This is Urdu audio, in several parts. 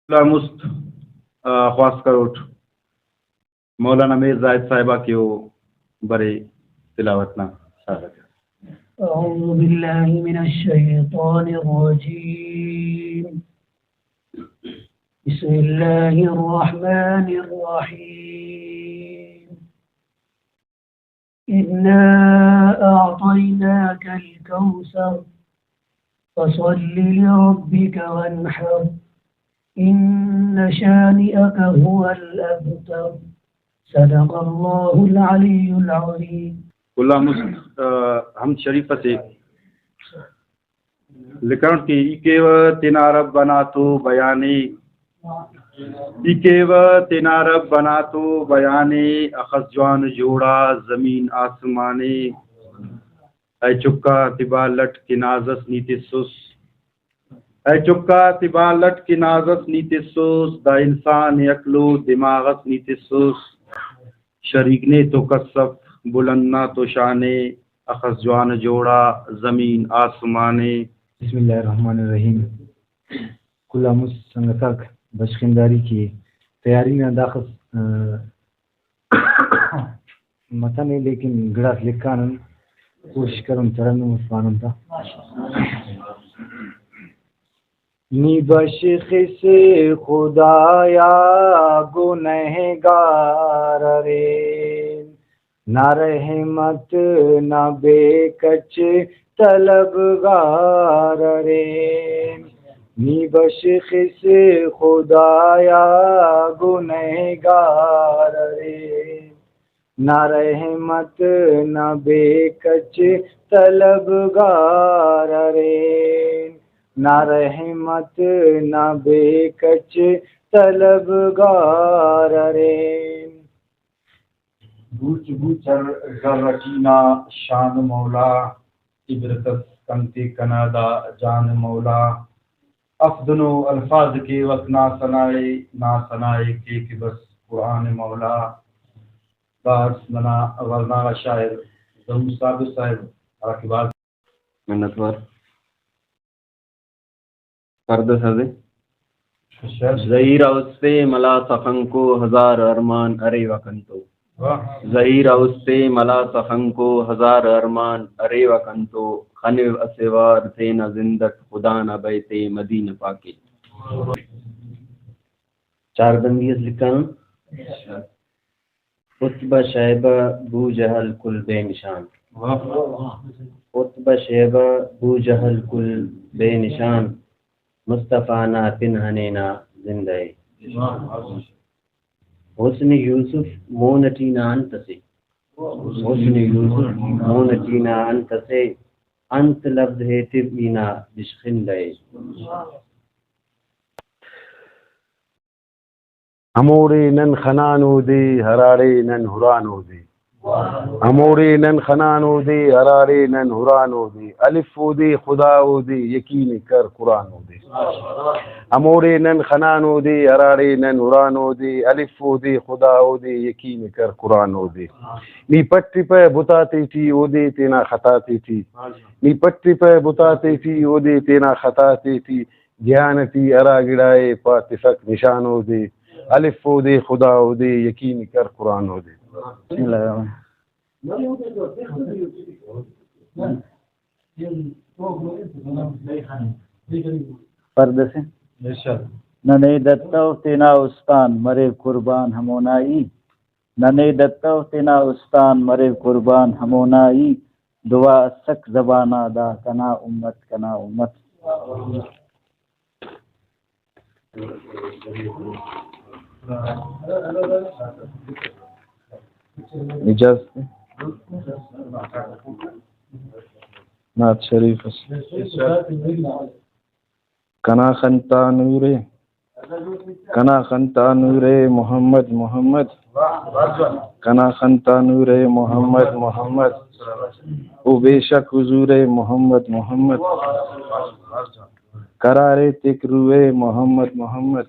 مست خواست کروٹ مولانا میر زاہد صاحبہ کی وہ بڑے تلاوتنا اعوذ باللہ من الشیطان الرجیم بسم اللہ الرحمن الرحیم انا اعطیناک الکوثر فصل لربک وانحر ان شانئک هو الابتر صدق اللہ العلی العظیم. اللہ مست ہم شریف سے لکھن کی ایکیو تینا رب بنا تو بیانی ایکیو تینا رب بنا تو بیانی اخذ جوان جوڑا زمین آسمانی اے چکا تبا لٹ کی نازس نیتی سس اے چکا تبا لٹ کی نازس نیتی سس دا انسان یکلو دماغت نیتی سس شریک نے تو کسب بلندنا تو شانے اخذ جوان جوڑا زمین آسمانے. بسم اللہ الرحمن الرحیم. کلا مس سنگتاک بشکنداری کی تیاری میں داخل متا نہیں لیکن گڑاس لکھانا کوشش کروں ترنم مسلمانوں تا نی بشخص خدایا گنہگار رے نہ رحمت نہ بے کچ طلبگار رے نی بشخص خدایا گنہگار رے نہ رحمت نہ بے کچ طلبگار رے نہ رحمت نہ بے کچ طلبگار رے بوچ بوچر ذرٹینا شان مولا عبرتس کنتے کنادا جان مولا افدنو الفاظ کے وقت نہ سنائے کہ بس قرآن مولا باس منا ورنہ شاعر ظہور صاحب صاحب راکبات منتور فرد سزے ظہیر اوستے ملا سخن کو ہزار ارمان ارے وکنتو ظہیر اوستے ملا سخن کو ہزار ارمان ارے وکنتو خنو اسوار تینا زندت خدا نہ بیتے مدینہ پاکی. چار بندیت لکھا خطبہ شیبہ بو جہل کل بے نشان خطبہ شیبہ بو جہل کل بے نشان مصطفیٰ نا پنہنینا زندہ حسن یوسف مونٹینا انت سے حسن یوسف مونٹینا انت سے انت لفظ ہے تبینا بشخندے ہموڑے نن خنانو دے ہراڑے نن ہرانو دے ہموڑے نن خنانو دے ہراڑے نن ہرانو دے الف او دے خدا او دے یقین کر قرآن او دے ہموڑے نن خنانو دے ہراڑے نن ہرانو دے الف او دے خدا او دے یقین کر قرآن او دے نی پٹی پہ بتاتے تھی او دے تینا خطاتے تھی نی پٹی پہ بتاتے تھی او دے تینا خطاتے تھی جہانتی ارا گڑائے پاتفق نشان او دے الف او دے خدا او دے یقین کر قرآن او دے. بسم اللہ فرد سے ننے دتو تینا استان مرے قربان ہمونائی ننے دتو تینا استان مرے قربان ہمونائی دعا سک زبانہ دا کنا امت کنا امت. اجازت نعت شریف کنا خنتا نورے محمد محمد کنا خنتا نورے محمد محمد او بے شک حضور محمد محمد قرارے تکروے محمد محمد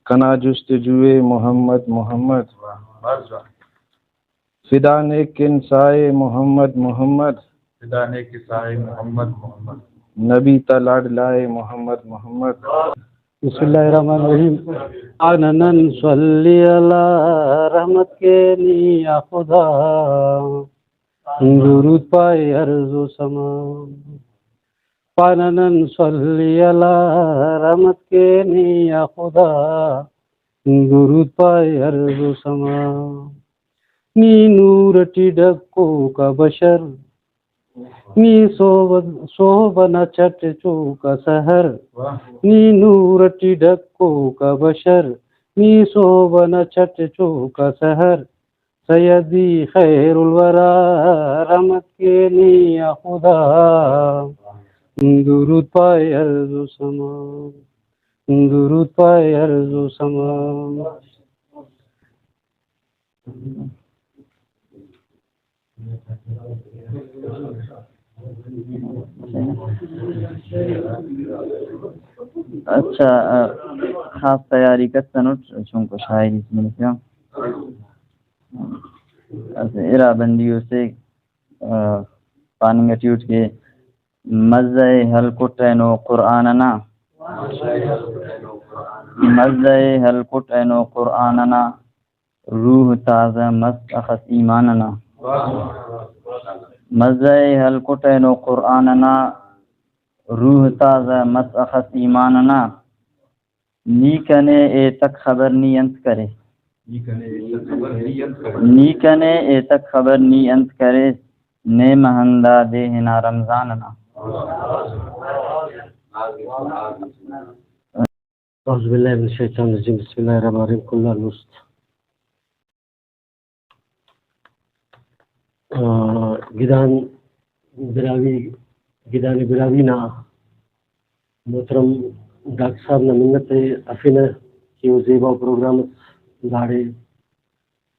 کنا جستجوے محمد محمد فدانے کن سائے محمد محمد نبی تلاڈ لائے محمد محمد. بسم اللہ الرحمن الرحیم. آنن صلی اللہ رحمت کے نیا خدا، درود پائے ارض و سما. پانن صلی اللہ رحمت کے نیا خدا، درود پائے ارض و سما. نی نورٹی ڈکو کا بشر، نی صوبنا چٹ چوکا سحر. نی نورٹی ڈکو کا بشر، نی صوبنا چٹ چوکا سحر. سیدی خیر الورا رحمت کے نیا خدا، درود پائے ارض و سما، درود پائے ارض و سما. اچھا خاص تیاری کرتا نوٹ چونکہ شاعری اس میں کیا ارا بندیوں سے پانی گٹیوٹ کے مزہ حل کٹینو قرآننا، مزہ حل کٹینو قرآننا، روح تازہ مست اخذ ایماننا. مزہ حل کٹینو قرآننا، روح تازہ مست اخذ ایماننا. نی کنے اے تک خبر نی انت کرے، نی کنے اے تک خبر نی انت کرے. نے مہندہ دے ہنا رمضاننا. اعوذ باللہ من الشیطان الرجیم. بسم اللہ الرحمن الرحیم. کل الوسط. گدان براوی نا محترم ڈاکٹر صاحب نے منت افینہ کی وہ زیبا پروگرام داڑے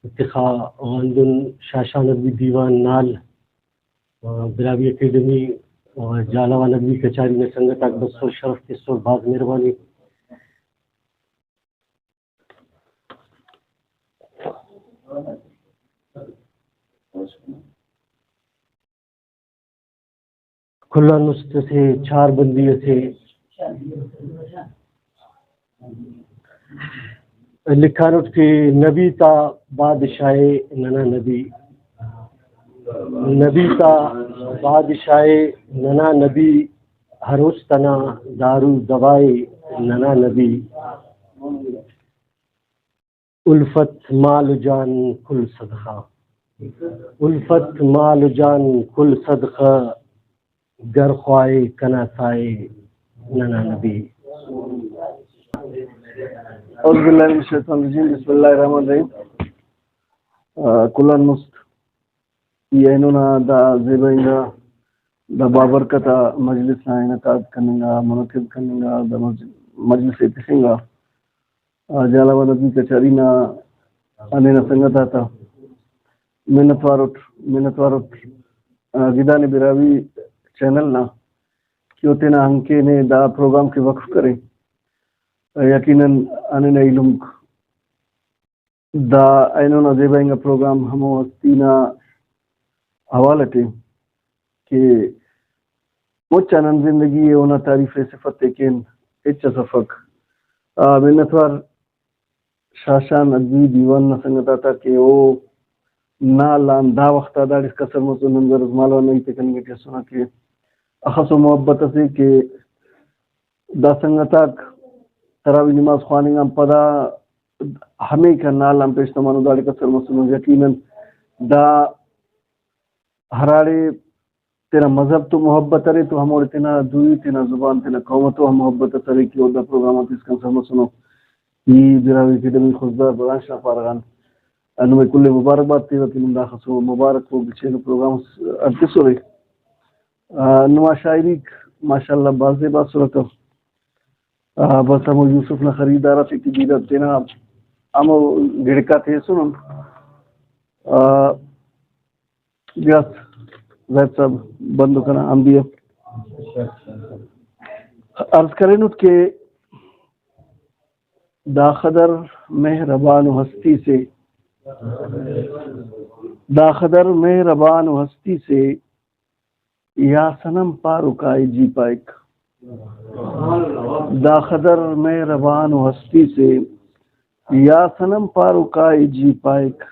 اتخا غندن شاشا ندوی دیوان نال براوی اکیڈمی جالاوا ندوی کچاری میں سنگت اکبر سو شرف کے سو باز مہربانی. کھلا نسخ تھے، چار بندی تھے. لکھا نوٹ کہ نبی تا بادشاہ ننا نبی، نبی تا بادشاہ ننا نبی، ہر استنا دارو دوائے ننا نبی. الفت مال جان کل صدقہ، الفت مال جان کل صدقہ، گر خواہ کنا سائے ننا نبی. اعوذ باللہ من الشیطان الرجیم. بسم اللہ الرحمن الرحیم. کلان مست یہ انہونا دا زیبائنگا دا بابرکتا مجلس نا انعقاد کرنگا منعقد کرنگا دا مجلس اتخنگا جالاوا ندوی کچاری نا انینا سنگتا تا منت واروٹ گدان براوی چینل نا کیوتے نا ہنکے نے دا پروگرام کے وقف کریں. یقیناً انینا علم دا اینونا زیبائنگا پروگرام ہمو ہستینا حوالتے کہ مچانن زندگی اونا تعریف صفت کین اچھا صفق منتوار شاشان ادوی دیوان نسنگتا تا کہ او نالان دا وقتا دا اس کسر مصر ننظر ازمالو نہیں تکنگے کہ سنا کہ اخص و محبت سے کہ دا سنگتاک تراوی نماز خواننگا پدا ہمیں کا نالان پیشتمانو دا کسر مصر یقیناً دا ہراڑے تیرا مذہب تو محبت ارے تو ہمارے تینا دوئی تینا زبان تینا قومتو ہم محبت ارے کی اور دا پروگرامات اس کا سمجھ سنو یہ براوی اکیڈمی خزدار برانشنا پارغان انو میں کل مبارکباد تیوا کی نمدہ خسو مبارک ہو بچے پروگرام ارکس ہو رہے نما شاعری ماشاءاللہ بازے باز صورت بس ہمو یوسف نا خریدارہ سے کی دیدہ تینا ہمو گھڑکا تھے سنو بیاس زید صاحب بندو کنا ہم بھی عرض کریں کہ داخدر مہربان و ہستی سے، داخدر مہربان و ہستی سے یا صنم پاروکائی جی پائک دا خدر مہربان و ہستی سے یا صنم پاروکائی جی پائک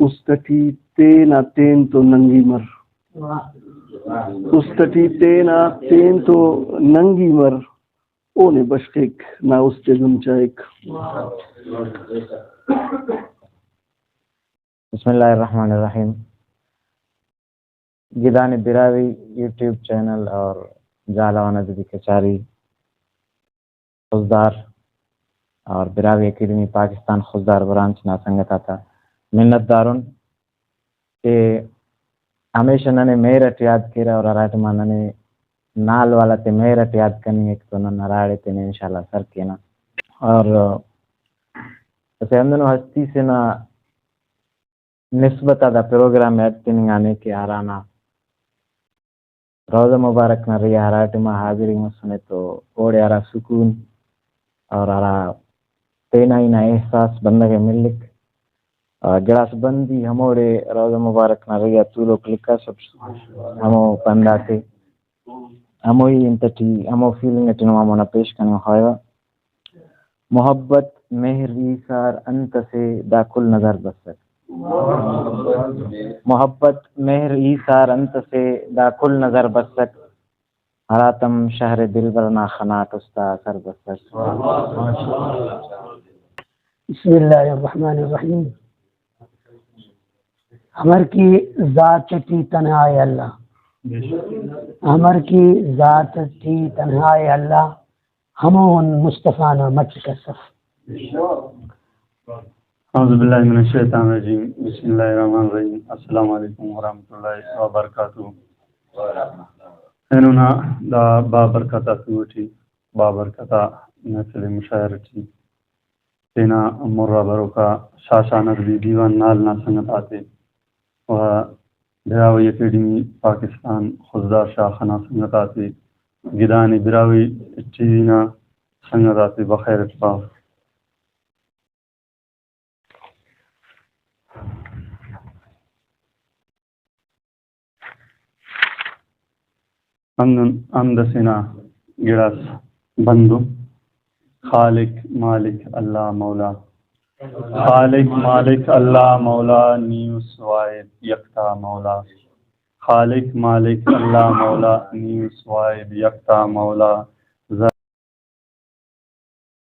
اس تٹی تینا تین تو ننگی مر اس تٹی تینا تین تو ننگی مر اونے بشکیک نہ اس جگم چائک. بسم اللہ الرحمن الرحیم. گدان براوی یوٹیوب چینل اور جالوانا دی کچاری خوزدار اور براوی اکیڈمی پاکستان خوزدار برانچ نا سنگت آتا منت دارن کہ ہمیشہ ننے میرٹ یاد کرا اور ارائٹ ما ننے نال والا تے میرٹ یاد کرنی ایک تو نن اراڑے تے انشاءاللہ سر کینا اور اسے ہم دنوں ہستی سے نا نسبت دا پروگرام ایڈٹنگ آنے کے آرانا روزہ مبارک نہ رہی ہراٹ ما حاضری مسنے تو اوڑے آرا سکون اور آرا تینا ہی نا احساس بندگے ملک گلاس بندی ہموڑے روزہ مبارک نہ رہی طولو کلکا سب ہمو بنداتے ہمو ہی انتٹی ہمو فیلنگ اٹی نمامونا پیش کرنے خواہا محبت مہر ایثار انت سے دا کل نظر بسک. محبت مہر ایثار انت سے دا کل نظر بسک حراتم شہر دل برنا خناٹ استا سر بسک. بسم اللہ الرحمن الرحیم. ہمر کی ذات کی تنہا ہے اللہ، ہمر کی ذات کی تنہا ہے اللہ، ہمون مصطفیٰ نا مچ کسف. اعوذ باللہ من الشیطان الرجیم بسم اللہ الرحمن الرحیم. السلام علیکم ورحمۃ اللہ وبرکاتہ. اینونا دا بابرکتا سوٹی بابرکتا محفل مشاعرتی تینا مرہ بروکا شاشا ندوی دیوان نال نا سنگت آتے و براوی اکیڈمی پاکستان خوزدار شاخنا سنگت آتے گدانی براوی چیزینا سنگت آتے بخیر اتفاق. اندسنا گراس بندو خالق مالک اللہ مولا خالق مالک اللہ مولا نیوس واحد یکتا مولا خالق مالک اللہ مولا نیوس واحد یکتا مولا